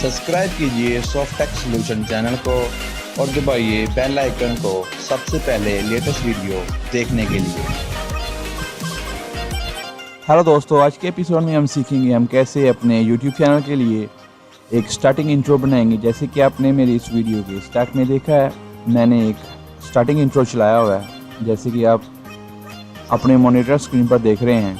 Subscribe कीजिए Softech solution channel को और दबाइए बेल आइकन को सबसे पहले लेटेस्ट वीडियो देखने के लिए। हेलो दोस्तों, आज के एपिसोड में हम सीखेंगे हम कैसे अपने YouTube चैनल के लिए एक स्टार्टिंग इंट्रो बनाएंगे। जैसे कि आपने मेरी इस वीडियो के स्टार्ट में देखा है, मैंने एक स्टार्टिंग इंट्रो चलाया हुआ है, जैसे कि आप अपने मॉनिटर स्क्रीन पर देख रहे हैं।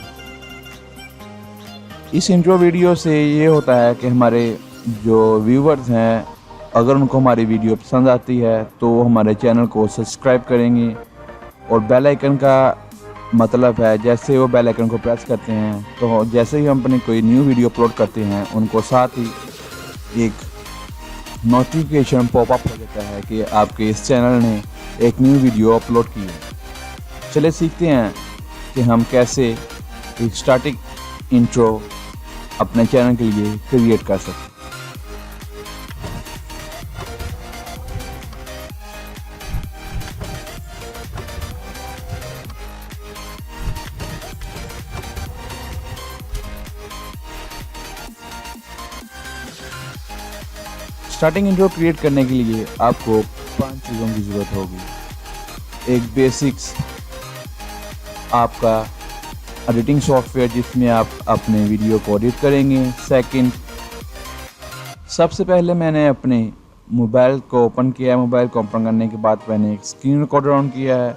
इस इंट्रो वीडियो से ये होता है कि हमारे जो व्यूवर्स हैं, अगर उनको हमारी वीडियो पसंद आती है तो वो हमारे चैनल को सब्सक्राइब करेंगे। और बेल आइकन का मतलब है जैसे वो बेल आइकन को प्रेस करते हैं तो जैसे ही हम अपनी कोई न्यू वीडियो अपलोड करते हैं उनको साथ ही एक नोटिफिकेशन पॉपअप हो जाता है कि आपके इस चैनल ने एक न्यू वीडियो अपलोड की है। चलिए सीखते हैं कि हम कैसे एक स्टार्टिंग इंट्रो अपने चैनल के लिए क्रिएट कर सकते हैं। स्टार्टिंग इंट्रो क्रिएट करने के लिए आपको 5 चीज़ों की ज़रूरत होगी। एक बेसिक्स आपका एडिटिंग सॉफ्टवेयर जिसमें आप अपने वीडियो को एडिट करेंगे। सेकंड, सबसे पहले मैंने अपने मोबाइल को ओपन किया है। मोबाइल को ओपन करने के बाद मैंने एक स्क्रीन रिकॉर्डर ऑन किया है।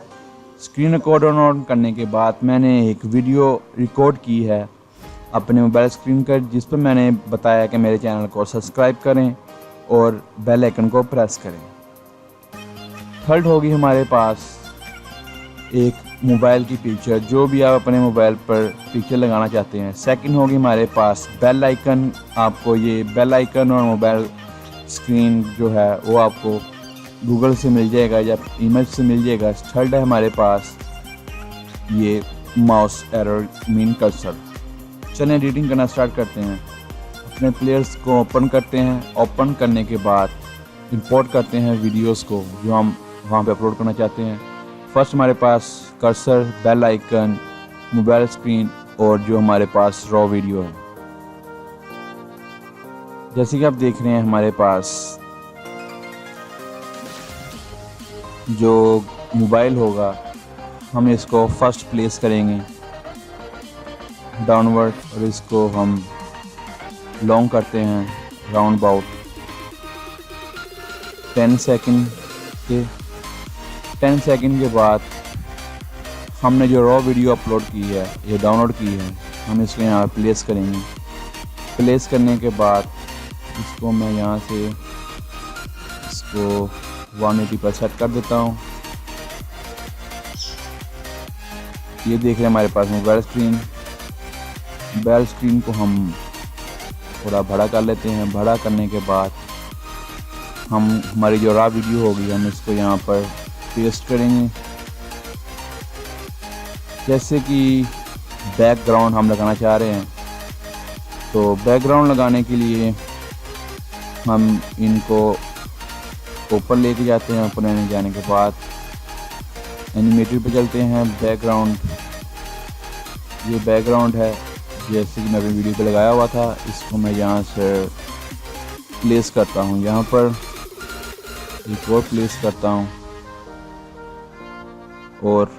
स्क्रीन रिकॉर्डर ऑन करने के बाद मैंने एक वीडियो रिकॉर्ड की है अपने मोबाइल स्क्रीन पर, जिस पर मैंने बताया कि मेरे चैनल को सब्सक्राइब करें और बेल आइकन को प्रेस करें। थर्ड होगी हमारे पास एक मोबाइल की पिक्चर, जो भी आप अपने मोबाइल पर पिक्चर लगाना चाहते हैं। सेकंड होगी हमारे पास बेल आइकन। आपको ये बेल आइकन और मोबाइल स्क्रीन जो है वो आपको गूगल से मिल जाएगा या इमेज से मिल जाएगा। थर्ड है हमारे पास ये माउस एरो मीन कर्सर। चलिए एडिटिंग करना स्टार्ट करते हैं। अपने प्लेयर्स को ओपन करते हैं। ओपन करने के बाद इंपोर्ट करते हैं वीडियोस को जो हम वहाँ पे अपलोड करना चाहते हैं। फर्स्ट हमारे पास cursor, bell icon, mobile screen और जो हमारे पास रॉ वीडियो है। जैसे कि आप देख रहे हैं हमारे पास जो मोबाइल होगा हम इसको फर्स्ट प्लेस करेंगे डाउनवर्ड और इसको हम लॉन्ग करते हैं राउंड अबाउट 10 सेकंड के। 10 सेकंड के बाद हमने जो रॉ वीडियो अपलोड की है ये डाउनलोड की है, हम इसको यहाँ प्लेस करेंगे। प्लेस करने के बाद इसको मैं यहाँ से इसको 180 पर सेट कर देता हूँ। ये देख रहे हैं हमारे पास मोबाइल स्क्रीन। मोबाइल स्क्रीन को हम थोड़ा बड़ा कर लेते हैं। बड़ा करने के बाद हम हमारी जो रॉ वीडियो होगी हम इसको यहाँ पर पेस्ट करेंगे। जैसे कि बैकग्राउंड हम लगाना चाह रहे हैं तो बैकग्राउंड लगाने के लिए हम इनको ऊपर लेके जाते हैं। ऊपर लेने जाने के बाद एनिमेटेड पे चलते हैं। बैकग्राउंड, ये बैकग्राउंड है जैसे कि मैं अपनी वीडियो पे लगाया हुआ था। इसको मैं यहाँ से प्लेस करता हूँ, यहाँ पर एक और प्लेस करता हूँ और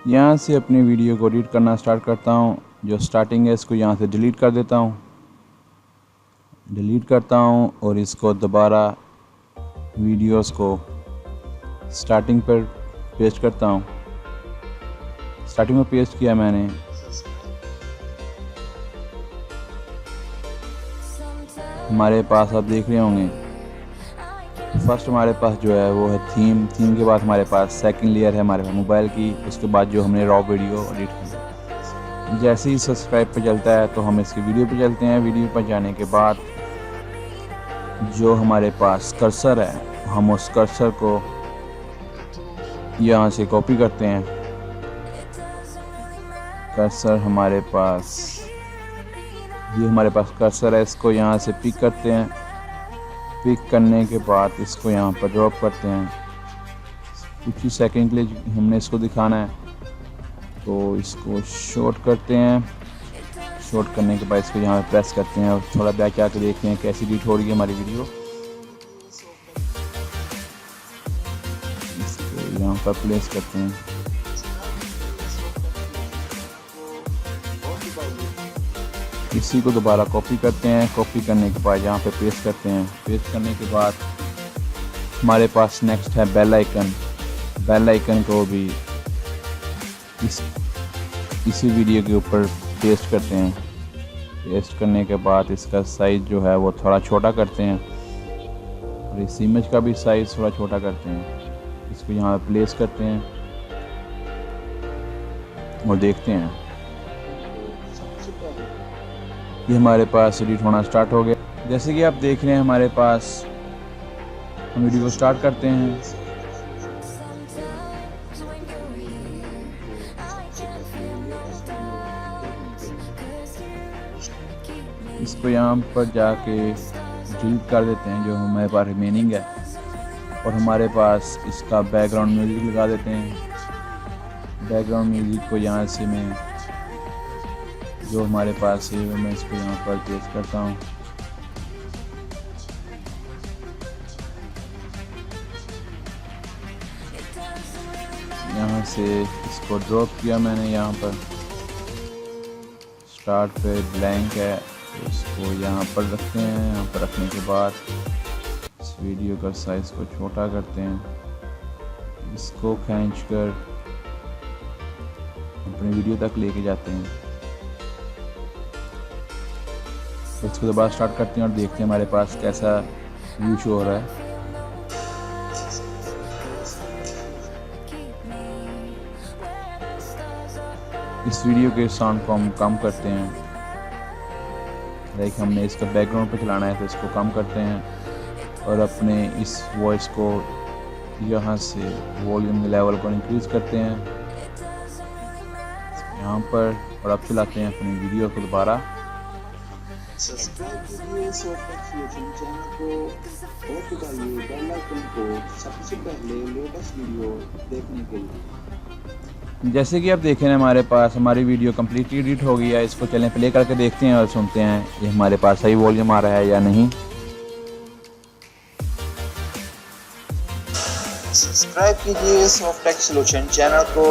यहाँ से अपनी वीडियो को एडिट करना स्टार्ट करता हूँ। जो स्टार्टिंग है इसको यहाँ से डिलीट कर देता हूँ। डिलीट करता हूँ और इसको दोबारा वीडियोस को स्टार्टिंग पर पेस्ट करता हूँ। स्टार्टिंग में पेस्ट किया मैंने। हमारे पास आप देख रहे होंगे फर्स्ट हमारे पास जो है वो है थीम। थीम के बाद हमारे पास सेकंड लेयर है हमारे पास मोबाइल की। उसके बाद जो हमने रॉ वीडियो एडिट की। जैसे ही सब्सक्राइब पे चलता है तो हम इसकी वीडियो पे चलते हैं। वीडियो पर जाने के बाद जो हमारे पास कर्सर है हम उस कर्सर को यहाँ से कॉपी करते हैं। कर्सर हमारे पास ये हमारे पास कर्सर है, इसको यहाँ से पिक करते हैं। पिक करने के बाद इसको यहाँ पर ड्रॉप करते हैं। कुछ ही सेकंड के लिए हमने इसको दिखाना है, तो इसको शॉर्ट करते हैं। शॉर्ट करने के बाद इसको यहाँ पे प्रेस करते हैं और थोड़ा बैक आके देखते हैं कैसी एडिट हो रही है हमारी वीडियो। इसको यहाँ पर प्लेस करते हैं। इसी को दोबारा कॉपी करते हैं। कॉपी करने के बाद यहाँ पे पेस्ट करते हैं। पेस्ट करने के बाद हमारे पास नेक्स्ट है बेल आइकन। बेल आइकन को भी इसी वीडियो के ऊपर पेस्ट करते हैं। पेस्ट करने के बाद इसका साइज़ जो है वो थोड़ा छोटा करते हैं और इस इमेज का भी साइज़ थोड़ा छोटा करते हैं। इसको यहाँ पे प्लेस करते हैं और देखते हैं ये हमारे पास एडिट होना स्टार्ट हो गया। जैसे कि आप देख रहे हैं हमारे पास, हम वीडियो को स्टार्ट करते हैं। इसको यहाँ पर जाके डिलीट कर देते हैं जो हमारे पास रिमेनिंग है, और हमारे पास इसका बैकग्राउंड म्यूज़िक लगा देते हैं। बैकग्राउंड म्यूज़िक को यहाँ से मैं जो हमारे पास है वो मैं इसको यहाँ पर पेस्ट करता हूँ। यहाँ से इसको ड्रॉप किया मैंने। यहाँ पर स्टार्ट पे ब्लैंक है, तो इसको यहाँ पर रखते हैं। यहाँ पर रखने के बाद इस वीडियो का साइज़ को छोटा करते हैं। इसको खींचकर अपनी वीडियो तक लेके जाते हैं। इसको दोबारा स्टार्ट करते हैं और देखते हैं हमारे पास कैसा व्यू शो हो रहा है। इस वीडियो के साउंड को हम कम करते हैं। लाइक हमने इसका बैकग्राउंड पे चलाना है तो इसको कम करते हैं और अपने इस वॉइस को यहाँ से वॉल्यूम लेवल को इंक्रीज करते हैं यहाँ पर, और अब चलाते हैं अपनी वीडियो को दोबारा। सब्सक्राइब कीजिए सॉफ्टटेक सॉल्यूशन चैनल को और दबाइए बेल आइकन को सबसे पहले लेटेस्ट वीडियो देखने के लिए। जैसे कि आप देखें हमारे पास हमारी वीडियो कम्प्लीटली एडिट हो गई है। इसको चलें प्ले करके देखते हैं और सुनते हैं ये हमारे पास सही वॉल्यूम आ रहा है या नहीं। सब्सक्राइब कीजिए सॉफ्टटेक सॉल्यूशन चैनल को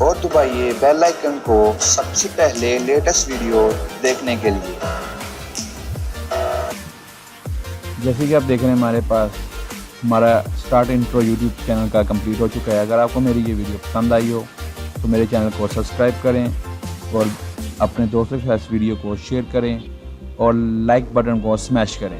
और दबाइए बेल आइकन को सबसे पहले लेटेस्ट वीडियो देखने के लिए। जैसे कि आप देख रहे हैं हमारे पास हमारा स्टार्ट इंट्रो यूट्यूब चैनल का कंप्लीट हो चुका है। अगर आपको मेरी ये वीडियो पसंद आई हो तो मेरे चैनल को सब्सक्राइब करें और अपने दोस्तों के साथ इस वीडियो को शेयर करें और लाइक बटन को स्मैश करें।